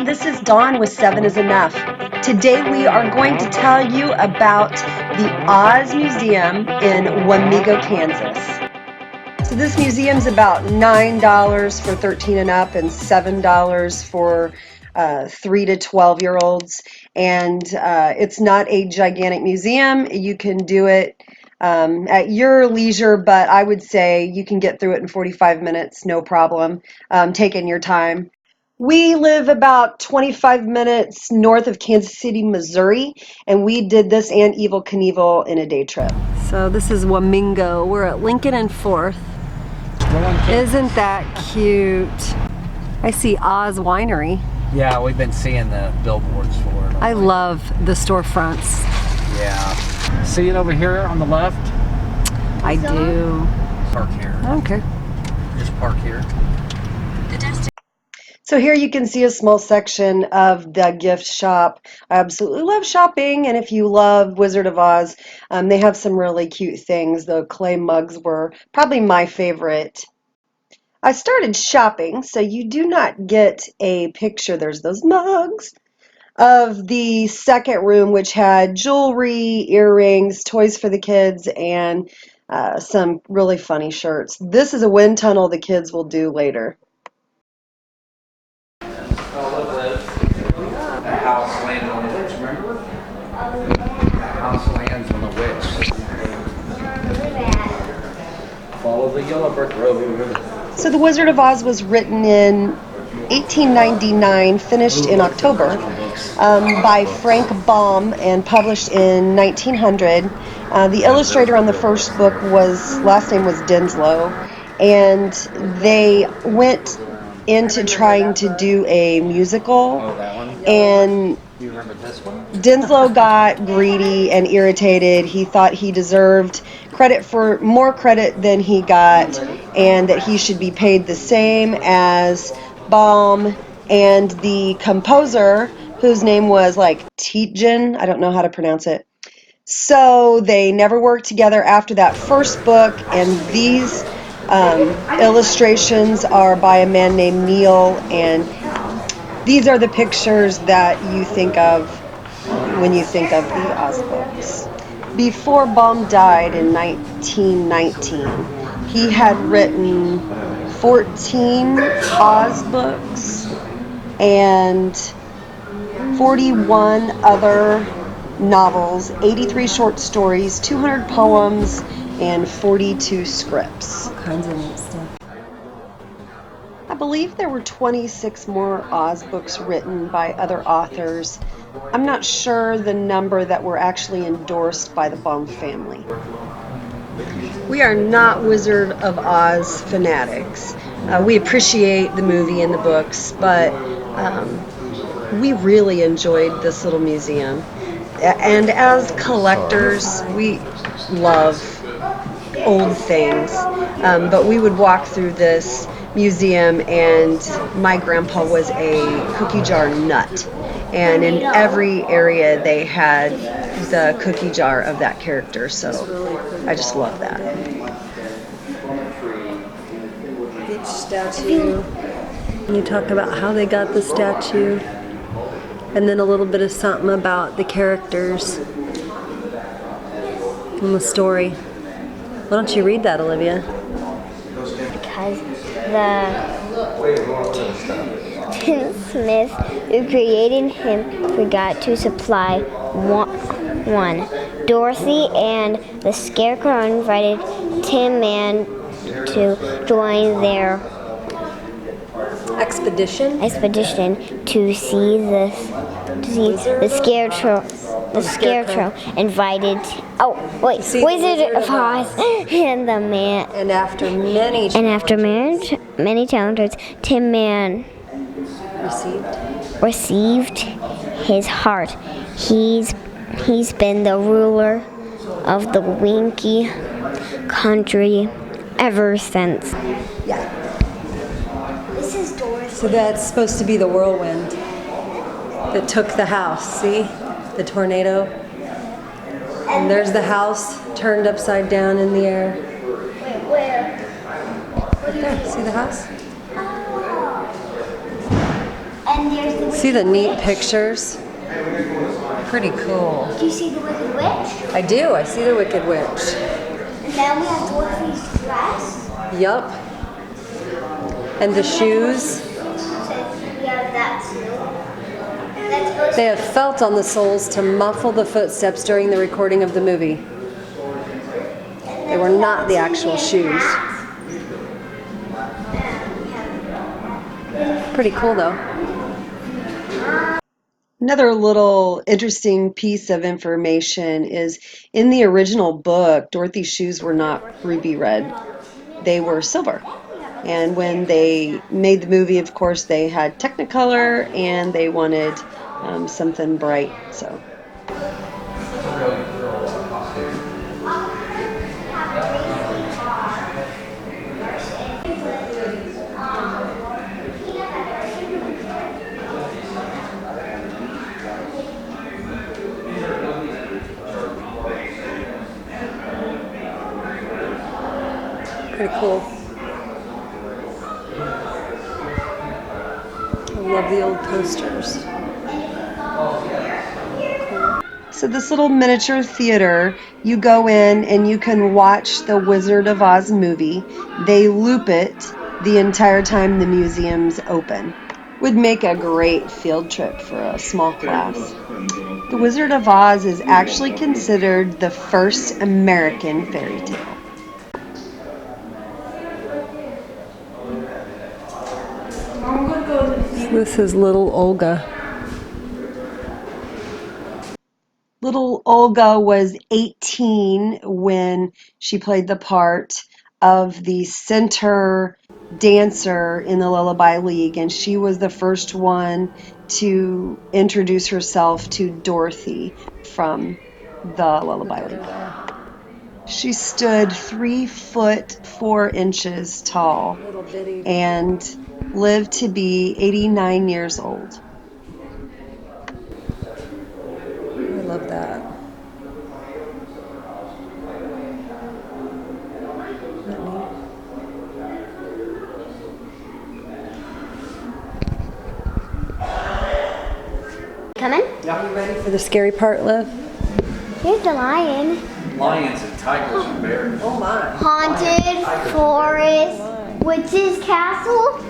this is Dawn with 7 is Enough. Today we are going to tell you about the Oz Museum in Wamego, Kansas. So this museum's about $9 for 13 and up and $7 for 3 to 12-year-olds. And it's not a gigantic museum. You can do it at your leisure, but I would say you can get through it in 45 minutes, no problem, taking your time. We live about 25 minutes north of Kansas City, Missouri, and we did this and Evel Knievel in a day trip. So this is Wamego. We're at Lincoln and 4th. Isn't that cute? I see Oz Winery. Yeah, we've been seeing the billboards for it. I love the storefronts. Yeah. See it over here on the left? I do. Park here. Okay. Just park here. So here you can see a small section of the gift shop. I absolutely love shopping, and if you love Wizard of Oz, they have some really cute things. The clay mugs were probably my favorite. I started shopping, so you do not get a picture. There's those mugs of the second room, which had jewelry, earrings, toys for the kids, and some really funny shirts. This is a wind tunnel the kids will do later. The house landed on the witch, remember? The house lands on the witch. Follow the yellow brick road. So The Wizard of Oz was written in 1899, finished in October, by Frank Baum and published in 1900. The illustrator on the first book last name was Denslow, and they went into trying to do a musical, and You remember this one? Denslow got greedy and irritated. He thought he deserved more credit than he got, and that he should be paid the same as Baum and the composer, whose name was like Tietjen. I don't know how to pronounce it. So they never worked together after that first book, and these illustrations are by a man named Neil, and these are the pictures that you think of when you think of the Oz books. Before Baum died in 1919, he had written 14 Oz books and 41 other novels, 83 short stories, 200 poems, and 42 scripts. All kinds of neat stuff. I believe there were 26 more Oz books written by other authors. I'm not sure the number that were actually endorsed by the Baum family. We are not Wizard of Oz fanatics. We appreciate the movie and the books, but we really enjoyed this little museum. And as collectors, we love old things, but we would walk through this museum, and my grandpa was a cookie jar nut, and in every area they had the cookie jar of that character, so I just love that. Each statue, you talk about how they got the statue, and then a little bit of something about the characters and the story. Why don't you read that, Olivia? Because the tinsmith who created him forgot to supply one. Dorothy and the Scarecrow invited Tin Man to join their expedition to see the Scarecrow. The Scarecrow invited. Wizard of Oz and the man. And after many challenges, Tin Man received his heart. He's been the ruler of the Winky country ever since. Yeah. This is Dorothy. So that's supposed to be the whirlwind that took the house. See? The tornado. And there's the house turned upside down in the air. Wait, where? Right there. See the house? And there's the See the neat pictures? Pretty cool. Do you see the Wicked Witch? I do. I see the Wicked Witch. And then we have Dorothy's dress. Yup. And the shoes. So we have that too. Let's go. They have felt on the soles to muffle the footsteps during the recording of the movie. They were not the actual shoes. Pretty cool though. Another little interesting piece of information is in the original book, Dorothy's shoes were not ruby red. They were silver. And when they made the movie, of course, they had Technicolor and they wanted something bright. So. Pretty cool. I love the old posters. So this little miniature theater, you go in and you can watch the Wizard of Oz movie. They loop it the entire time the museum's open. Would make a great field trip for a small class. The Wizard of Oz is actually considered the first American fairy tale. This is little Olga. Little Olga was 18 when she played the part of the center dancer in the Lullaby League, and she was the first one to introduce herself to Dorothy from the Lullaby League. She stood 3 foot 4 inches tall and lived to be 89 years old. I love that. Coming? Yeah. You ready for the scary part, Liv? Here's the lion. Lions and tigers and bears. Oh my. Haunted forest, witch's castle.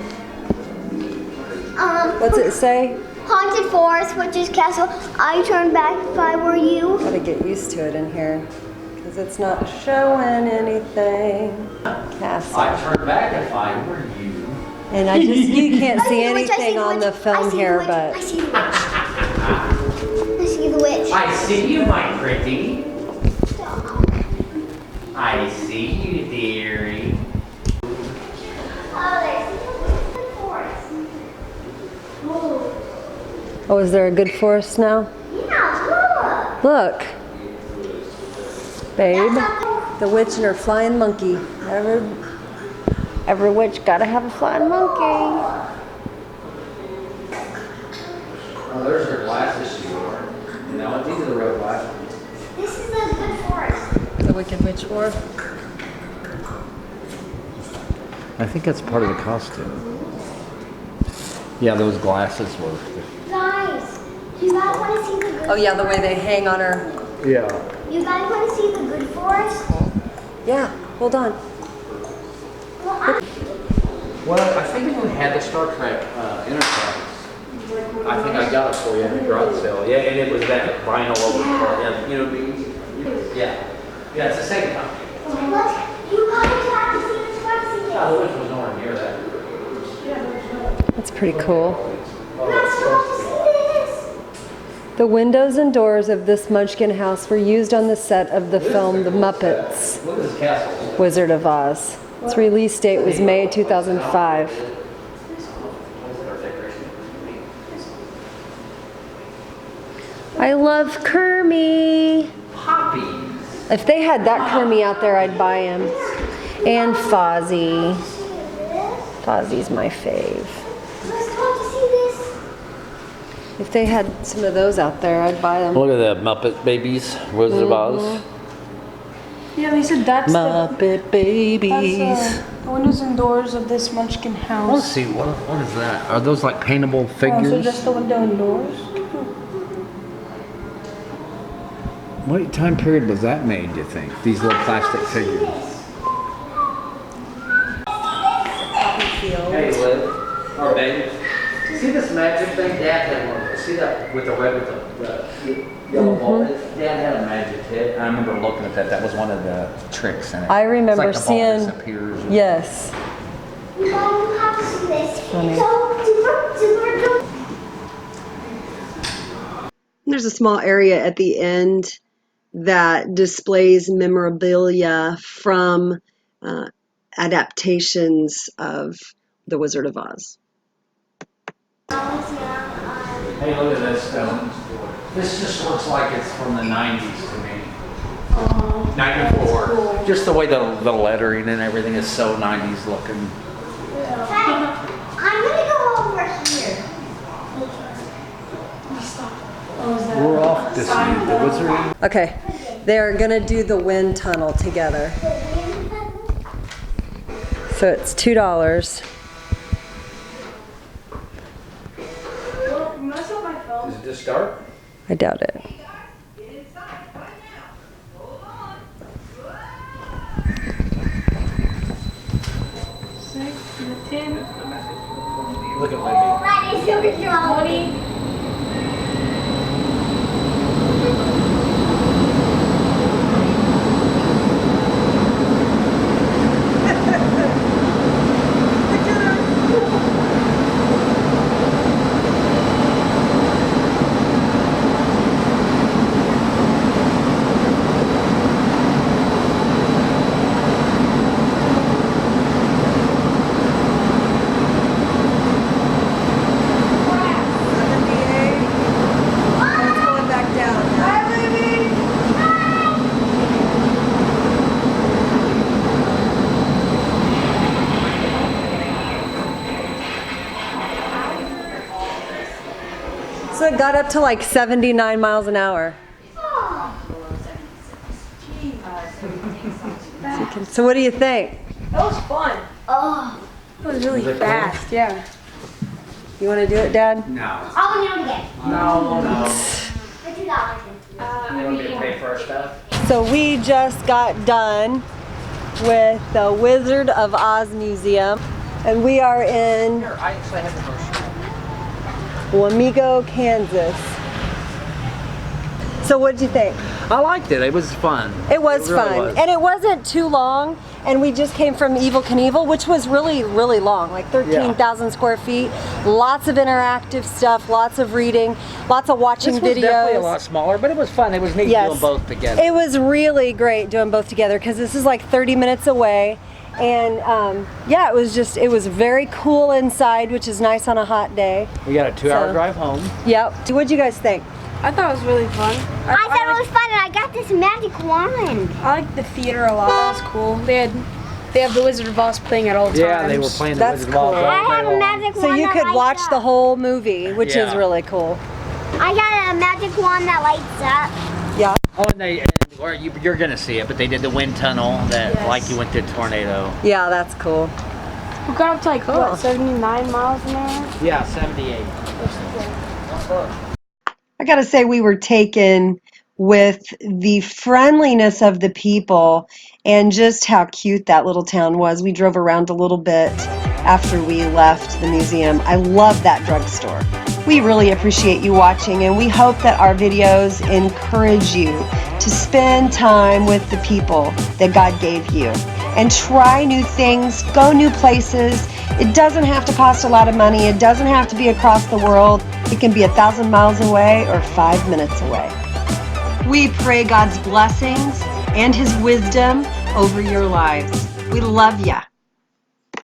What's it say? Haunted forest, witch's castle. I turn back if I were you. Gotta get used to it in here because it's not showing anything. Castle. I turn back if I were you. And you can't I see the witch, I anything the on witch, the film here, I but see the witch. I see the witch. I see you, my pretty. I see you, dearie. oh, is there a good forest now? Yeah, Look, babe, the witch and her flying monkey. Every witch gotta have a flying monkey. Oh, there's her glasses she wore. No, these are the real glasses. this is a good forest. The Wicked Witch wore. I think that's part of the costume. Yeah, those glasses were. Guys, you guys want to see the good Oh yeah, the way they hang on her. Yeah. You guys want to see the good forest? Yeah, hold on. Well, I think we had the Star Trek Enterprise. I think I got it for you in the garage sale. Yeah, and it was that vinyl over the car. Yeah, you know what I mean? Yeah. Yeah, it's the same company. What? You guys have to see the spicy Yeah, the witch was nowhere near that. That's pretty cool. You guys want to see this? The windows and doors of this Munchkin house were used on the set of the film The Muppets, Look at this castle. Wizard of Oz. Its release date was May 2005. I love Kermie. Poppies. If they had that Kermie out there, I'd buy him. And Fozzie. Fozzie's my fave. You guys want to see this? If they had some of those out there, I'd buy them. Look at that Muppet babies, Wizard of Oz. Yeah, they said that's Muppet Babies. That's the windows and doors of this Munchkin house. Let's see, what is that? Are those like paintable figures? So just the window and doors? What time period was that made, do you think? These little plastic figures. Hey, Liv. Or baby. See this magic thing? Dad had one. See that with the red with the yellow ball? Dad had a magic hit. I remember looking at that. That was one of the tricks in it. I remember it's like the seeing. ball disappears. Yes. Funny. There's a small area at the end that displays memorabilia from adaptations of The Wizard of Oz. Hey, look at this though. This just looks like it's from the 90s to me. 94. Cool. Just the way the lettering and everything is so 90s looking. I'm gonna go over here. We're off to see the wizard. Okay, they're gonna do the wind tunnel together. So it's $2. Is it just start? I doubt it. Look at Libby. So it got up to like 79 miles an hour. So what do you think? That was fun. Oh. That was really fast, yeah. You want to do it, Dad? No. I'll do it again. No. For $2. You want me to pay for our stuff? So we just got done with the Wizard of Oz Museum, and we are in Here, I actually have the brochure. Wamego, Kansas. So what did you think? I liked it. It was fun. It was really fun. was. And it wasn't too long. And we just came from Evel Knievel, which was really, really long, like 13,000 square feet. Lots of interactive stuff, lots of reading, lots of watching This was videos. definitely a lot smaller, but it was fun. It was neat doing both together. It was really great doing both together because this is like 30 minutes away. And yeah, it was very cool inside, which is nice on a hot day. We got a 2-hour drive home. Yep. What'd you guys think? I thought it was really fun. I thought it was fun, and I got this magic wand. I liked the theater a lot. That was cool. They have the Wizard of Oz playing at all times. Yeah, they were playing the That's Wizard of Oz cool. all I day have a long. magic wand. So you could watch the whole movie, which is Yeah. really cool. I got a magic wand that lights up. Yeah. Oh, or you're gonna see it, but they did the wind tunnel that, like you went through a tornado. Yeah, that's cool. We got up to like, what, 79 miles an hour? Yeah, 78. I gotta say, we were taken with the friendliness of the people and just how cute that little town was. We drove around a little bit after we left the museum. I love that drugstore. We really appreciate you watching, and we hope that our videos encourage you to spend time with the people that God gave you and try new things, go new places. It doesn't have to cost a lot of money. It doesn't have to be across the world. It can be 1,000 miles away or 5 minutes away. We pray God's blessings and His wisdom over your lives. We love ya.